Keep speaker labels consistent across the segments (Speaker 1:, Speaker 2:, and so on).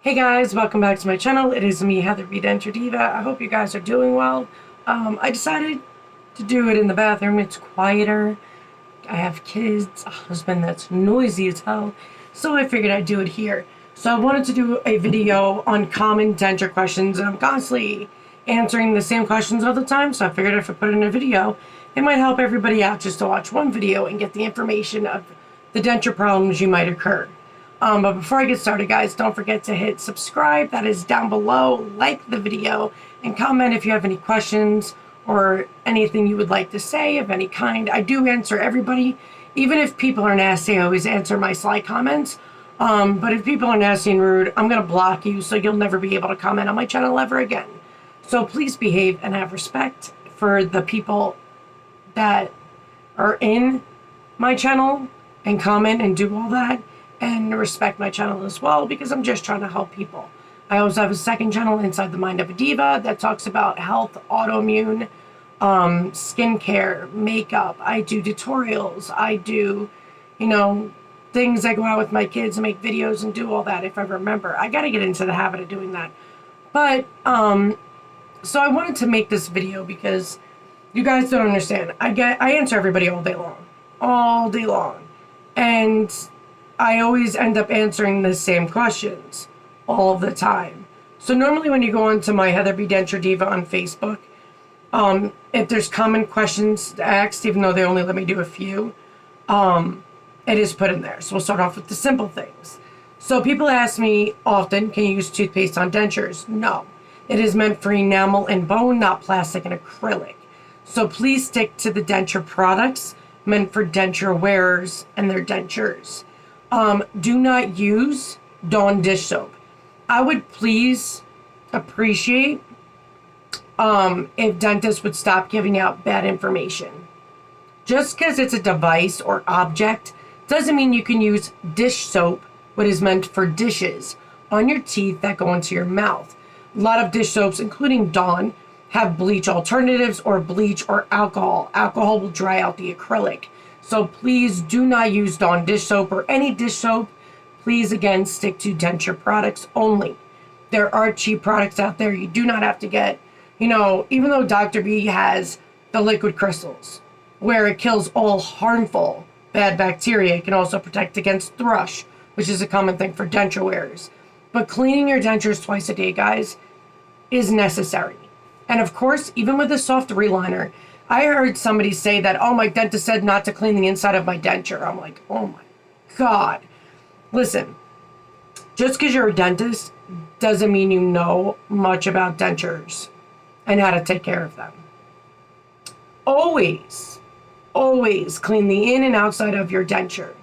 Speaker 1: Hey guys, welcome back to my channel. It is me, Heather B. Denture Diva. I hope you guys are doing well. I decided to do it in the bathroom. It's quieter. I have kids, a husband that's noisy as hell, so I figured I'd do it here. So I wanted to do a video on common denture questions, and I'm constantly answering the same questions all the time, so I figured if I put it in a video, it might help everybody out just to watch one video and get the information of the denture problems you might occur. But before I get started, guys, don't forget to hit subscribe. That is down below. Like the video and comment if you have any questions or anything you would like to say of any kind. I do answer everybody. Even if people are nasty, I always answer my sly comments. But if people are nasty and rude, I'm going to block you, so you'll never be able to comment on my channel ever again. So please behave and have respect for the people that are in my channel and comment and do all that. And respect my channel as well, because I'm just trying to help people. I also have a second channel, Inside the Mind of a Diva, that talks about health, autoimmune, skincare, makeup. I do tutorials. I do, things. I go out with my kids and make videos and do all that if I remember. I got to get into the habit of doing that. But, so I wanted to make this video because you guys don't understand. I answer everybody all day long. All day long. And I always end up answering the same questions all the time. So normally when you go onto my Heather B. Denture Diva on Facebook, if there's common questions asked, even though they only let me do a few, it is put in there. So we'll start off with the simple things. So people ask me often, can you use toothpaste on dentures? No. It is meant for enamel and bone, not plastic and acrylic. So please stick to the denture products meant for denture wearers and their dentures. Do not use Dawn dish soap. I would please appreciate if dentists would stop giving out bad information. Just because it's a device or object doesn't mean you can use dish soap, what is meant for dishes, on your teeth that go into your mouth. A lot of dish soaps, including Dawn, have bleach alternatives or bleach or alcohol. Alcohol will dry out the acrylic. So please do not use Dawn dish soap or any dish soap. Please, again, stick to denture products only. There are cheap products out there. You do not have to get, even though Dr. B has the liquid crystals, where it kills all harmful bad bacteria. It can also protect against thrush, which is a common thing for denture wearers. But cleaning your dentures twice a day, guys, is necessary. And of course, even with a soft reliner, I heard somebody say that, oh, my dentist said not to clean the inside of my denture. I'm like, oh my God. Listen, just because you're a dentist doesn't mean you know much about dentures and how to take care of them. Always, always clean the in and outside of your denture.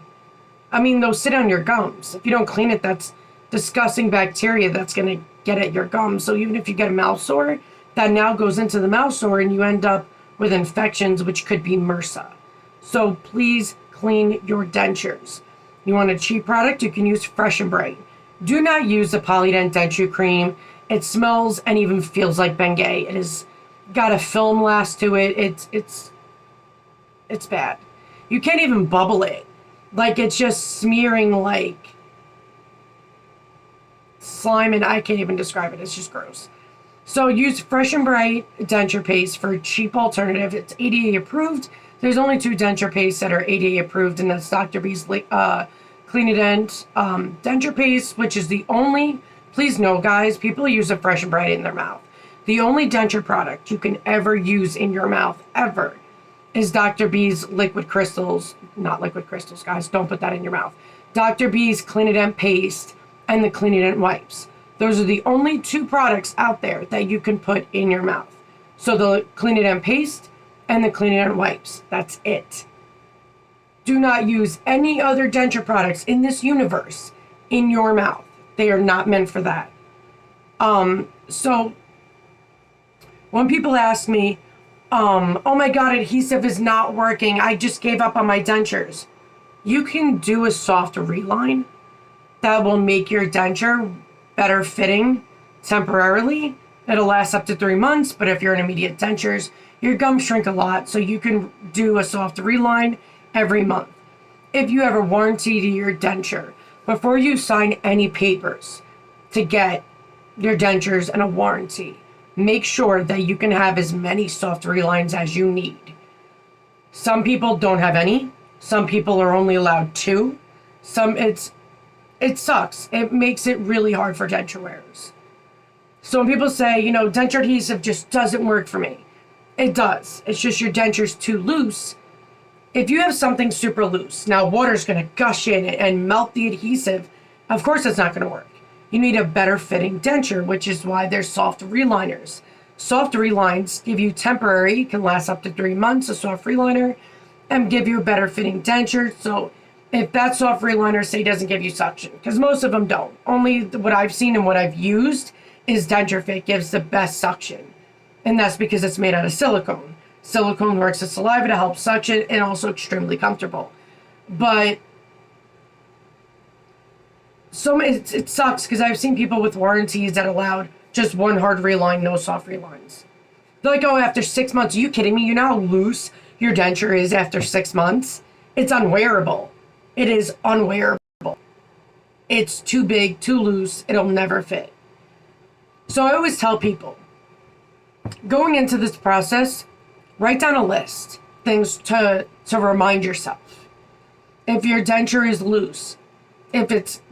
Speaker 1: I mean, those sit on your gums. If you don't clean it, that's disgusting bacteria that's going to get at your gums. So even if you get a mouth sore, that now goes into the mouth sore and you end up with infections, which could be MRSA. So please clean your dentures. You want a cheap product, you can use Fresh and Bright. Do not use the Polydent Denture Cream. It smells and even feels like Bengay. It has got a film last to it. It's bad. You can't even bubble it. Like, it's just smearing like slime, and I can't even describe it. It's just gross. So use Fresh and Bright denture paste for a cheap alternative. It's ADA approved. There's only 2 denture pastes that are ADA approved, and that's Dr. B's Clean-A-Dent denture paste, which is the only, please know, guys, people use a Fresh and Bright in their mouth. The only denture product you can ever use in your mouth, ever, is Dr. B's liquid crystals. Not liquid crystals, guys. Don't put that in your mouth. Dr. B's Clean-A-Dent paste and the Clean-A-Dent wipes. Those are the only 2 products out there that you can put in your mouth. So the Clean-A-Dent paste and the Clean-A-Dent wipes. That's it. Do not use any other denture products in this universe in your mouth. They are not meant for that. So when people ask me, oh my God, adhesive is not working, I just gave up on my dentures. You can do a soft reline that will make your denture better fitting temporarily. It'll last up to 3 months, but if you're in immediate dentures, your gums shrink a lot, so you can do a soft reline every month. If you have a warranty to your denture, before you sign any papers, to get your dentures and a warranty. Make sure that you can have as many soft relines as you need. Some people don't have any. Some people are only allowed 2. It sucks. It makes it really hard for denture wearers. So when people say, you know, denture adhesive just doesn't work for me, it does. It's just your denture's too loose. If you have something super loose, now water's going to gush in and melt the adhesive. Of course, it's not going to work. You need a better fitting denture, which is why there's soft reliners. Soft relines give you temporary, can last up to 3 months, a soft reliner, and give you a better fitting denture. So if that soft reliner, say, doesn't give you suction, because most of them don't. Only what I've seen and what I've used is Denture Fit gives the best suction. And that's because it's made out of silicone. Silicone works with saliva to help suction and also extremely comfortable. But it sucks because I've seen people with warranties that allowed just one hard reline, no soft relines. They're like, oh, after 6 months, are you kidding me? You know how loose your denture is after 6 months? It's unwearable. It is unwearable. It's too big, too loose. It'll never fit. So I always tell people, going into this process, write down a list, things to remind yourself. If your denture is loose, if it's,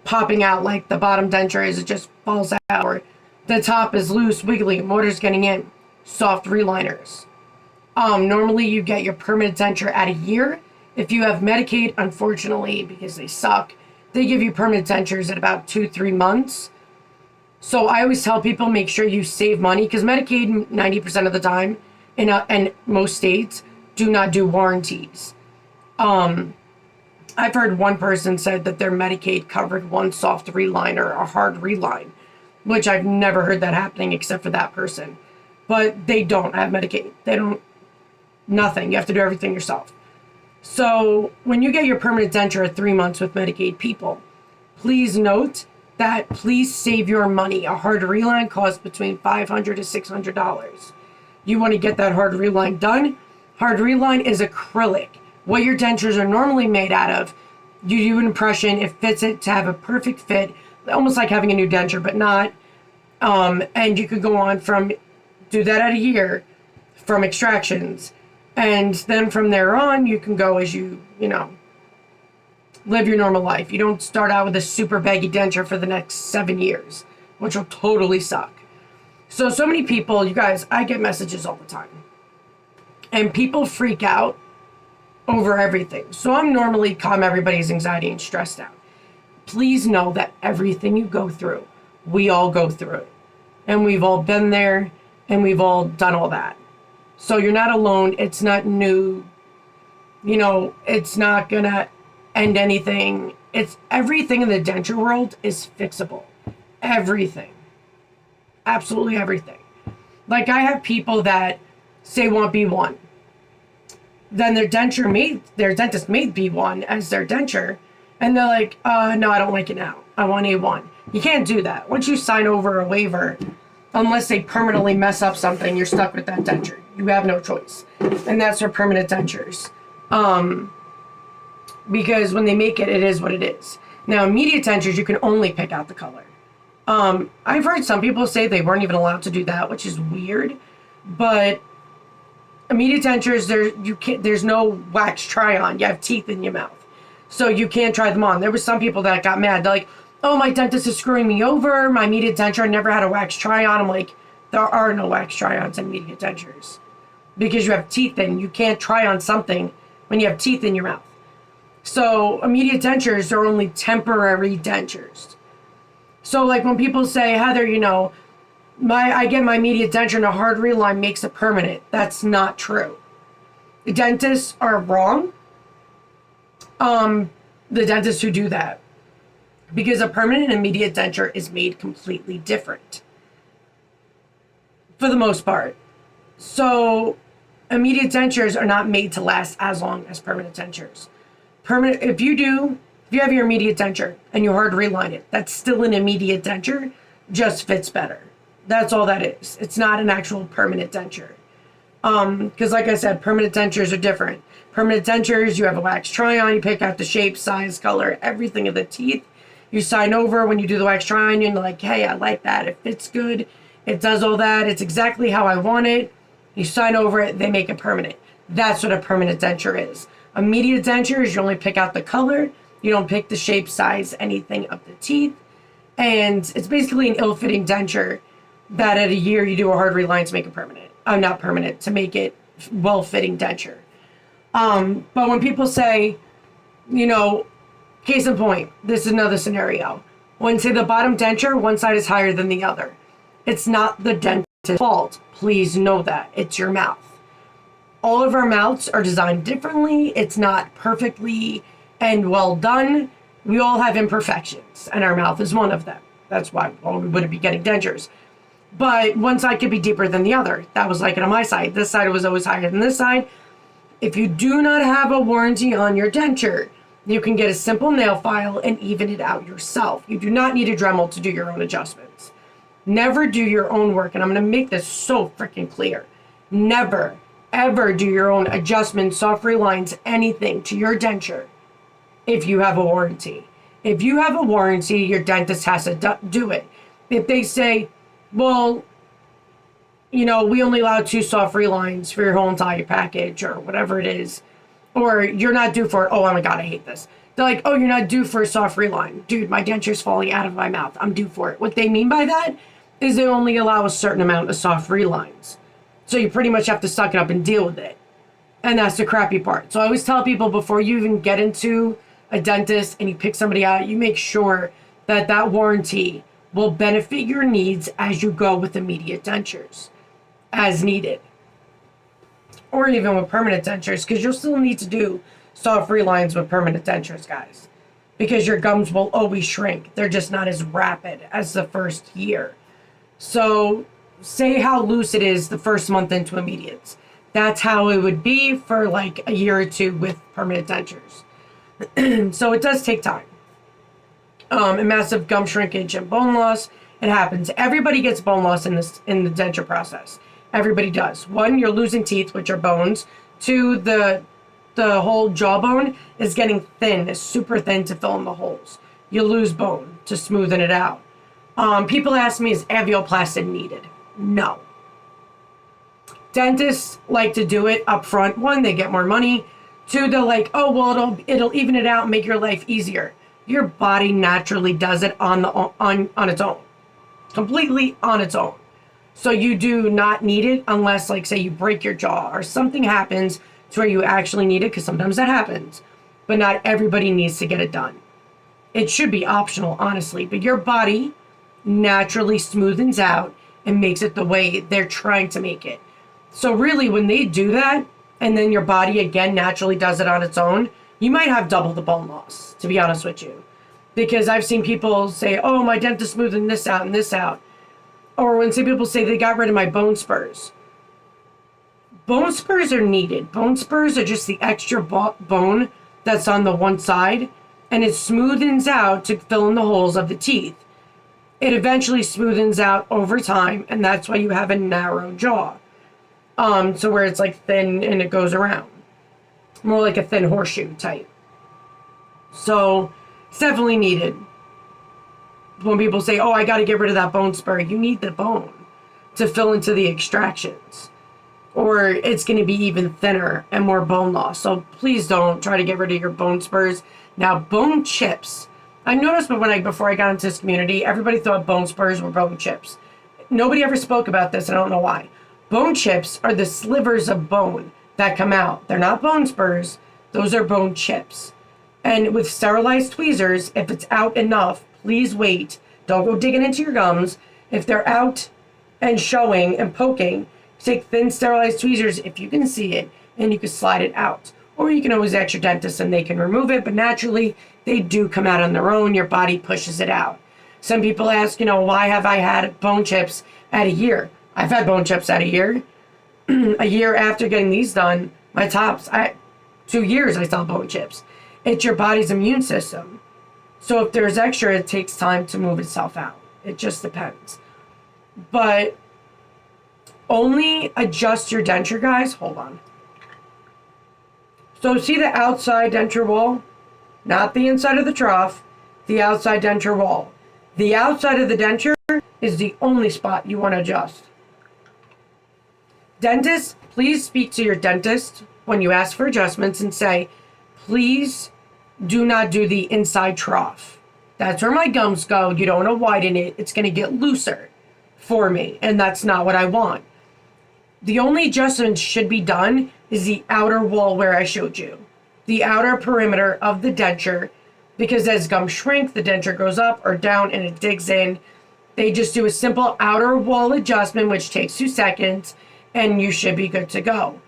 Speaker 1: popping out like the bottom denture is, it just falls out, or the top is loose, wiggly, and water's getting in, soft reliners. Normally you get your permanent denture at a year. If you have Medicaid, unfortunately, because they suck, they give you permanent dentures at about 2-3 months. So I always tell people, make sure you save money, because Medicaid 90% of the time and most states do not do warranties. I've heard one person said that their Medicaid covered one soft reliner, a hard reline, which I've never heard that happening except for that person. But they don't have Medicaid. They don't, nothing. You have to do everything yourself. So when you get your permanent denture at 3 months with Medicaid people, please note that please save your money. A hard reline costs between $500 to $600. You want to get that hard reline done. Hard reline is acrylic. What your dentures are normally made out of, you do an impression, it fits it to have a perfect fit, almost like having a new denture, but not. And you could go on do that at a year from extractions. And then from there on, you can go as you live your normal life. You don't start out with a super baggy denture for the next 7 years, which will totally suck. So many people, you guys, I get messages all the time. And people freak out over everything. So I'm normally calm everybody's anxiety and stressed out. Please know that everything you go through, we all go through it. And we've all been there, and we've all done all that. So you're not alone. It's not new. It's not gonna end anything. It's everything in the denture world is fixable. Everything. Absolutely everything. Like, I have people that say want B1. Then their dentist made B1 as their denture, and they're like, no, I don't like it now. I want A1. You can't do that. Once you sign over a waiver, unless they permanently mess up something, you're stuck with that denture. You have no choice. And that's for permanent dentures. Because when they make it, it is what it is. Now, immediate dentures, you can only pick out the color. I've heard some people say they weren't even allowed to do that, which is weird. But immediate dentures, there's no wax try-on. You have teeth in your mouth. So you can't try them on. There were some people that got mad. They're like, oh, my dentist is screwing me over. My immediate denture, I never had a wax try-on. I'm like, there are no wax try-ons in immediate dentures. Because you have teeth in. You can't try on something when you have teeth in your mouth. So immediate dentures are only temporary dentures. So like when people say, Heather, I get my immediate denture and a hard reline makes it permanent. That's not true. The dentists are wrong. The dentists who do that. Because a permanent and immediate denture is made completely different. For the most part. So immediate dentures are not made to last as long as permanent dentures. If you have your immediate denture and you hard reline it, that's still an immediate denture, just fits better. That's all that is. It's not an actual permanent denture. Because like I said, permanent dentures are different. Permanent dentures, you have a wax try-on, you pick out the shape, size, color, everything of the teeth. You sign over when you do the wax try-on, you're like, hey, I like that. It fits good. It does all that. It's exactly how I want it. You sign over it, they make it permanent. That's what a permanent denture is. Immediate denture is you only pick out the color. You don't pick the shape, size, anything of the teeth. And it's basically an ill-fitting denture that at a year you do a hard reline to make it permanent. Not permanent, to make it well-fitting denture. But when people say, you know, case in point, this is another scenario. When, say, the bottom denture, one side is higher than the other. It's not the dentist's fault. Please know that. It's your mouth. All of our mouths are designed differently. It's not perfectly and well done. We all have imperfections, and our mouth is one of them. That's why we wouldn't be getting dentures. But one side could be deeper than the other. That was like it on my side. This side was always higher than this side. If you do not have a warranty on your denture, you can get a simple nail file and even it out yourself. You do not need a Dremel to do your own adjustments. Never do your own work, and I'm going to make this so freaking clear. Never, ever do your own adjustments, soft relines, anything to your denture if you have a warranty. If you have a warranty, your dentist has to do it. If they say, well, you know, we only allow 2 soft relines for your whole entire package or whatever it is, or you're not due for it. Oh my God, I hate this. They're like, oh, you're not due for a soft reline. Dude, my denture's falling out of my mouth. I'm due for it. What they mean by that is they only allow a certain amount of soft relines. So you pretty much have to suck it up and deal with it. And that's the crappy part. So I always tell people before you even get into a dentist and you pick somebody out, you make sure that that warranty will benefit your needs as you go with immediate dentures as needed. Or even with permanent dentures, because you'll still need to do soft relines with permanent dentures, guys. Because your gums will always shrink. They're just not as rapid as the first year. So say how loose it is the first month into immediates. That's how it would be for like a year or two with permanent dentures. So it does take time. And massive gum shrinkage and bone loss, it happens. Everybody gets bone loss in the denture process. Everybody does. 1, you're losing teeth, which are bones. 2, the whole jawbone is getting thin, is super thin to fill in the holes. You lose bone to smoothen it out. People ask me, is avioplasty needed? No. Dentists like to do it up front. 1, they get more money. 2, they're like, oh, well, it'll even it out and make your life easier. Your body naturally does it on its own. Completely on its own. So you do not need it unless, like, say you break your jaw or something happens to where you actually need it, because sometimes that happens. But not everybody needs to get it done. It should be optional, honestly. But your body naturally smoothens out and makes it the way they're trying to make it. So really, when they do that, and then your body again naturally does it on its own, you might have double the bone loss, to be honest with you. Because I've seen people say, oh, my dentist smoothing this out and this out. Or when some people say they got rid of my bone spurs. Bone spurs are needed. Bone spurs are just the extra bone that's on the one side, and it smoothens out to fill in the holes of the teeth. It eventually smoothens out over time, and that's why you have a narrow jaw. So where it's like thin and it goes around. More like a thin horseshoe type. So it's definitely needed. When people say, oh, I got to get rid of that bone spur, you need the bone to fill into the extractions. Or it's going to be even thinner and more bone loss. So please don't try to get rid of your bone spurs. Now, bone chips. I noticed before I got into this community, everybody thought bone spurs were bone chips. Nobody ever spoke about this. I don't know why. Bone chips are the slivers of bone that come out. They're not bone spurs. Those are bone chips. And with sterilized tweezers, if it's out enough, please wait. Don't go digging into your gums. If they're out and showing and poking, take thin sterilized tweezers if you can see it, and you can slide it out. Or you can always ask your dentist and they can remove it, but naturally they do come out on their own. Your body pushes it out. Some people ask, why have I had bone chips at a year? I've had bone chips at a year. A year after getting these done, my tops, 2 years I still have bone chips. It's your body's immune system. So if there's extra, it takes time to move itself out. It just depends. But only adjust your denture, guys. Hold on. So see the outside denture wall? Not the inside of the trough. the outside denture wall. The outside of the denture is the only spot you want to adjust. Dentists, please speak to your dentist when you ask for adjustments and say, please do not do the inside trough. That's where my gums go. You don't want to widen it. It's going to get looser for me, and that's not what I want. The only adjustment should be done is the outer wall where I showed you. The outer perimeter of the denture, because as gums shrink, the denture goes up or down and it digs in. They just do a simple outer wall adjustment, which takes 2 seconds, and you should be good to go.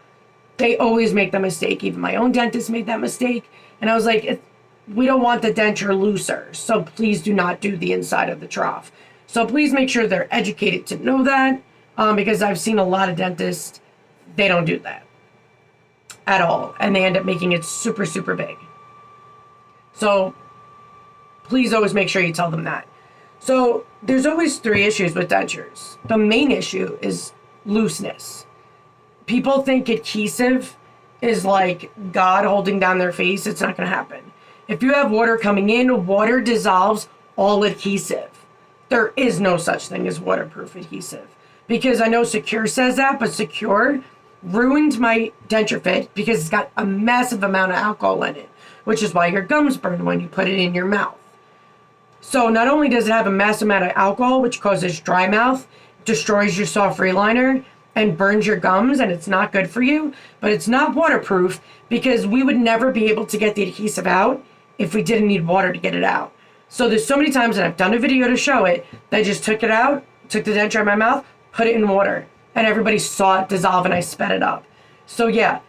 Speaker 1: They always make the mistake. Even my own dentist made that mistake. And I was like, we don't want the denture looser, so please do not do the inside of the trough. So please make sure they're educated to know that, because I've seen a lot of dentists, they don't do that at all. And they end up making it super, super big. So please always make sure you tell them that. So there's always 3 issues with dentures. The main issue is looseness. People think adhesive is like God holding down their face. It's not going to happen. If you have water coming in, water dissolves all adhesive. There is no such thing as waterproof adhesive. Because I know Secure says that, but Secure ruined my denture fit because it's got a massive amount of alcohol in it, which is why your gums burn when you put it in your mouth. So not only does it have a massive amount of alcohol, which causes dry mouth, destroys your soft reliner, and burns your gums, and it's not good for you, but it's not waterproof because we would never be able to get the adhesive out if we didn't need water to get it out. So there's so many times, and I've done a video to show it, that I just took it out, took the denture out of my mouth, put it in water, and everybody saw it dissolve and I sped it up. So yeah,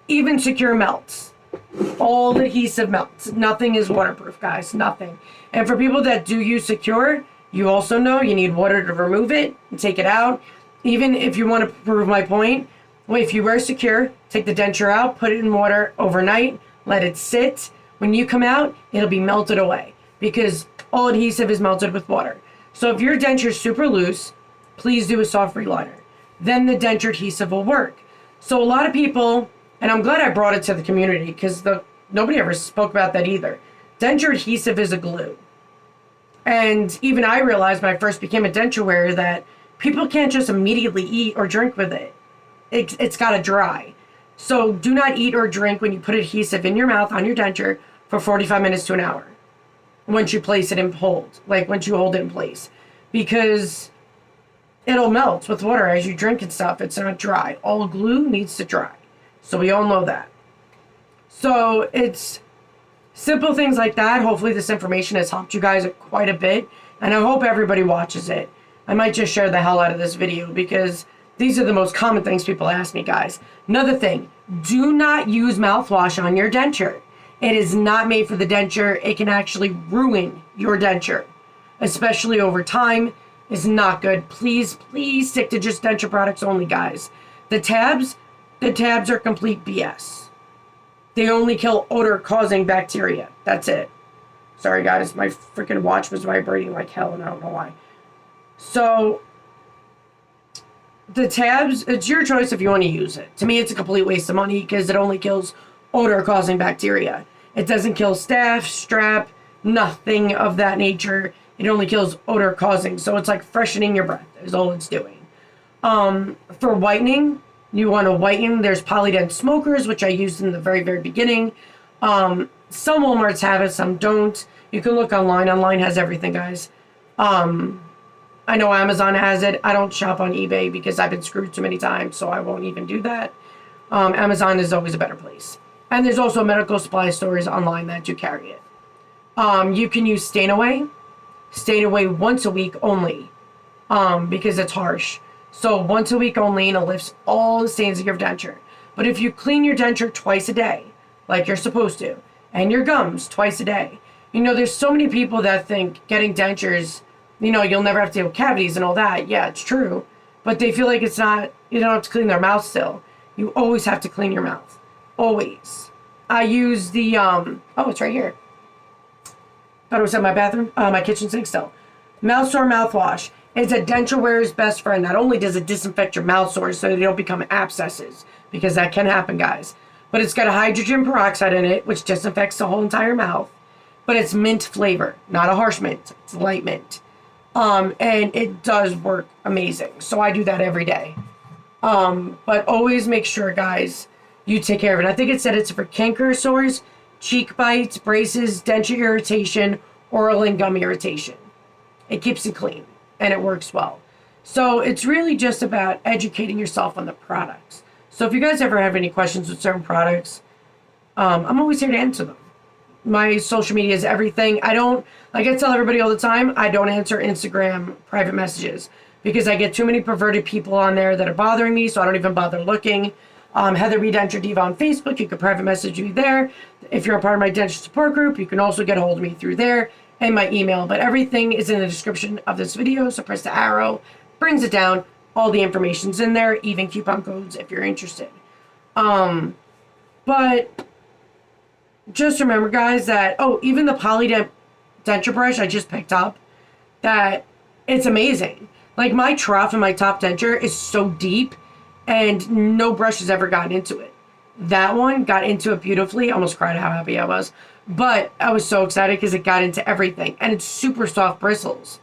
Speaker 1: even Secure melts. All adhesive melts. Nothing is waterproof, guys, nothing. And for people that do use Secure, you also know you need water to remove it and take it out. Even if you want to prove my point, if you wear Secure, take the denture out, put it in water overnight, let it sit. When you come out, it'll be melted away because all adhesive is melted with water. So if your denture is super loose, please do a soft reliner. Then the denture adhesive will work. So a lot of people, and I'm glad I brought it to the community because nobody ever spoke about that either. Denture adhesive is a glue. And even I realized when I first became a denture wearer that people can't just immediately eat or drink with it. It's got to dry. So do not eat or drink when you put adhesive in your mouth on your denture for 45 minutes to an hour. Once you place it in hold, like once you hold it in place. Because it'll melt with water as you drink and stuff. It's not dry. All glue needs to dry. So we all know that. So it's simple things like that. Hopefully this information has helped you guys quite a bit. And I hope everybody watches it. I might just share the hell out of this video because these are the most common things people ask me, guys. Another thing, do not use mouthwash on your denture. It is not made for the denture. It can actually ruin your denture, especially over time. Is not good. Please, please stick to just denture products only, guys. The tabs are complete BS. They only kill odor-causing bacteria. That's it. Sorry, guys. My freaking watch was vibrating like hell, and I don't know why. So, the tabs, it's your choice if you want to use it. To me, it's a complete waste of money because it only kills odor-causing bacteria. It doesn't kill staph, strep, nothing of that nature. It only kills odor-causing. So it's like freshening your breath is all it's doing. For whitening, you want to whiten. There's Polydent smokers, which I used in the very, very beginning. Some Walmarts have it, some don't. You can look online. Online has everything, guys. I know Amazon has it. I don't shop on eBay because I've been screwed too many times, so I won't even do that. Amazon is always a better place. And there's also medical supply stores online that do carry it. You can use Stain Away. Stain Away once a week only because it's harsh. So once a week only, and it lifts all the stains of your denture. But if you clean your denture twice a day, like you're supposed to, and your gums twice a day, you know, there's so many people that think getting dentures, you know, you'll never have to deal with cavities and all that. Yeah, it's true. But they feel like it's not, you don't have to clean their mouth still. You always have to clean your mouth. Always. I use the, oh, it's right here. Thought it was in my bathroom, my kitchen sink still. Mouth sore mouthwash. It's a denture wearer's best friend. Not only does it disinfect your mouth sores so they don't become abscesses, because that can happen, guys, but it's got a hydrogen peroxide in it, which disinfects the whole entire mouth. but it's mint flavor, not a harsh mint. It's light mint. And it does work amazing. So I do that every day. But always make sure, guys, you take care of it. I think it said it's for canker sores, cheek bites, braces, denture irritation, oral and gum irritation. It keeps it clean and it works well. So it's really just about educating yourself on the products. So if you guys ever have any questions with certain products, I'm always here to answer them. My social media is everything. Like I tell everybody all the time, I don't answer Instagram private messages because I get too many perverted people on there that are bothering me, so I don't even bother looking. Heather B. Denture Diva on Facebook, you can private message me there. If you're a part of my Denture Support group, you can also get a hold of me through there and my email. But everything is in the description of this video, so press the arrow, brings it down. All the information's in there, even coupon codes if you're interested. But just remember, guys, that, even the Polydent denture brush I just picked up, that it's amazing. Like, my trough and my top denture is so deep, and no brush has ever gotten into it. That one got into it beautifully. I almost cried how happy I was. But I was so excited because it got into everything. And it's super soft bristles.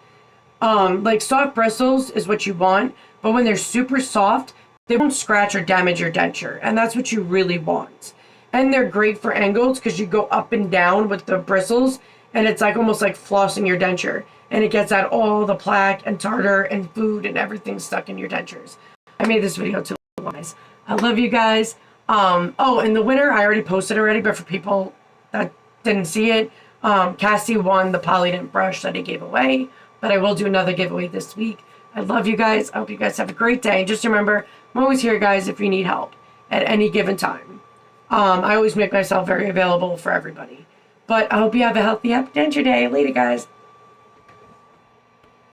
Speaker 1: Like, soft bristles is what you want, but when they're super soft, they won't scratch or damage your denture. And that's what you really want. And they're great for angles because you go up and down with the bristles, and it's like almost like flossing your denture. And it gets out all the plaque and tartar and food and everything stuck in your dentures. I made this video too long, guys. I love you guys. In the winner, I already posted already, but for people that didn't see it, Cassie won the Polydent brush that he gave away, but I will do another giveaway this week. I love you guys. I hope you guys have a great day. And just remember, I'm always here, guys, if you need help at any given time. I always make myself very available for everybody. But I hope you have a healthy, happy denture day. Later, guys.